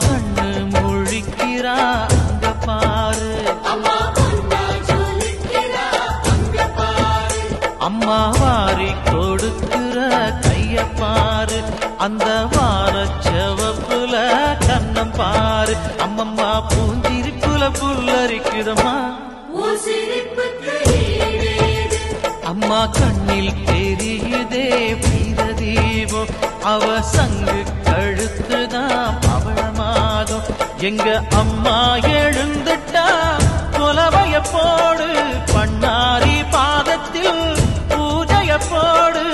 கண்ணு முழிக்கிறா அங்க பாரு, அம்மா வாரி கொடுக்கிற கைய பாரு, அந்த வாரச்சவப்புல கண்ணம் பாரு, அம்மம்மா பூஞ்சிரிப்புல புல்லரிக்குதம்மா, அம்மா கண்ணில் தெரியுதே வீர தீபம், அவ சங்கு கழுத்துதான் பவளமாகும், எங்க அம்மா எழுந்துட்டா கொலவைய போடு, பண்ணாரி பாதத்தில் பூஜைய போடு,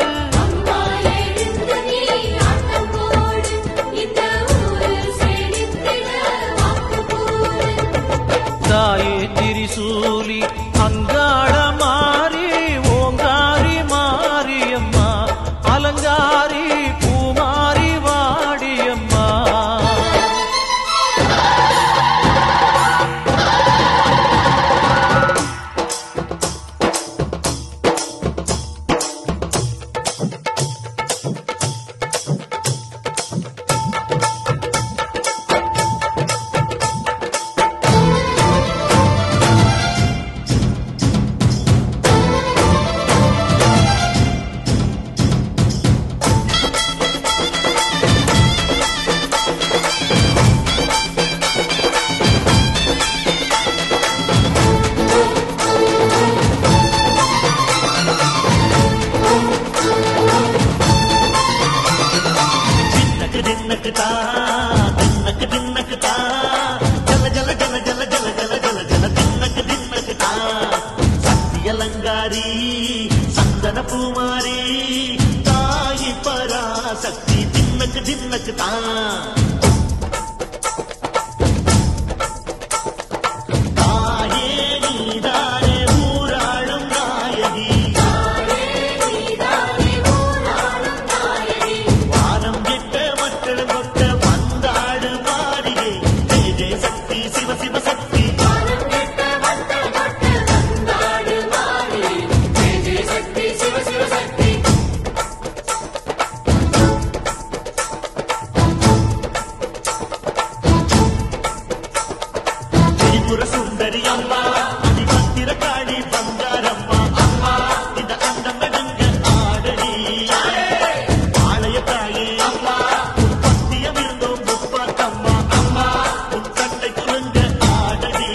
தாயே திரிசூலி அங்காள மாறி ஓங்காரி மாரியம்மா, அலங்காரி பூமாரி வாடியம்மா. அலங்காரி சந்தன பூமாரி தாயி பராசக்தி தின்னக்கு தின்னக்கு தான், தாயே நீதானே ஊராளும் நாயகி, வானம் கெட்ட மக்கள் கொட்ட வந்தாடு மாறியே, ஜெய ஜெய சக்தி சிவ சிவ சக்தி, சுந்தரி அம்மா அதிபத்திர காளி பங்காரம்மா, அம்மா இந்த அண்டம் நடுங்க ஆடடி, ஆலய தாயே அம்மா உன் பத்தியம் இருந்தோம் முப்பாத்தம்மா, அம்மா உன் கட்டை குலுங்க ஆடடி,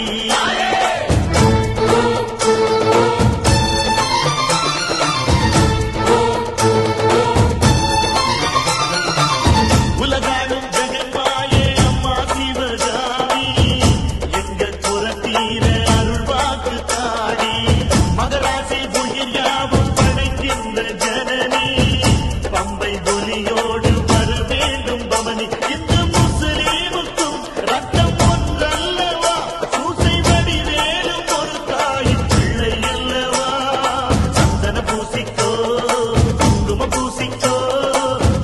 உலகாடும் ஜெகன்மாயே அம்மா சிவகாமி, அருள் வாக்கு தாடி, மகராசி உயிர் யாவும் படைக்கின்ற ஜனனி, பம்பை புலியோடு வர வேண்டும் பவனி, இந்த முஸ்லீமுக்கும் ரத்தம் ஒன்றல்லவா, சூசை வடி வேலும் ஒரு தாயின் பிள்ளை அல்லவா, சந்தன பூசிக்கோ குங்கும பூசிக்கோ,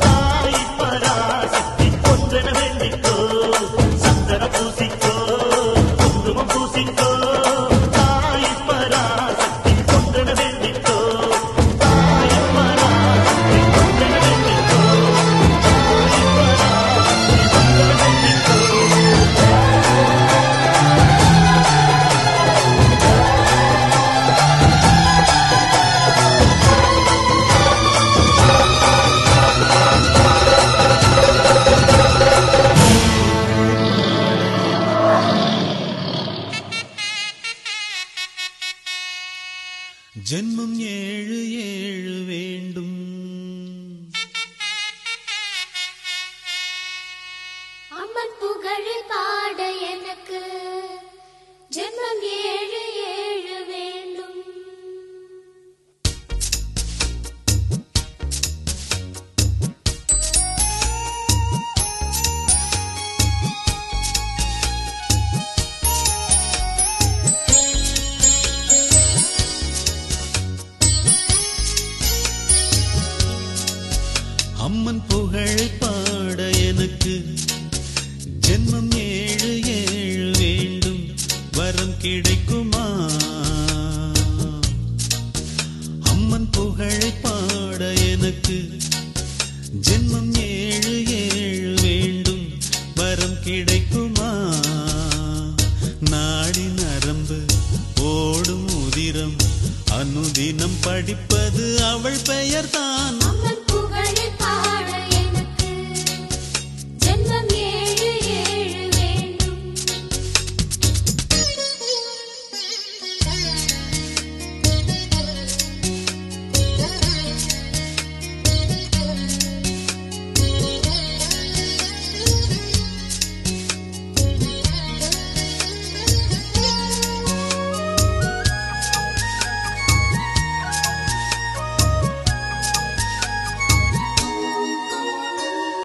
தாய் பராசக்தி ஒன்றென வேண்டிக்கோ, சந்தன பூசிக்கோ குங்குமம் பூசிக்கோ, தாய் பராசக்தி ஒன்றென வேண்டிக்கோ, தாய் பராசக்தி ஒன்றென வேண்டிக்கோ, தாய் பராசக்தி ஒன்றென வேண்டிக்கோ. ஜென்மம் 7 7 வேண்டும், அம்மன் புகழ் பாட எனக்கு ஜென்மம் 7 7 வேண்டும். அம்மன் புகழை பாட எனக்கு ஜென்மம் 7 7 வேண்டும், வரம் கிடைக்குமா, அம்மன் புகழை பாட எனக்கு ஜென்மம் 7 7 வேண்டும், வரம் கிடை கிடைக்குமா நாடி நரம்பு ஓடும் உதிரம் அனுதினம் படிப்பது அவள் பெயர்தான்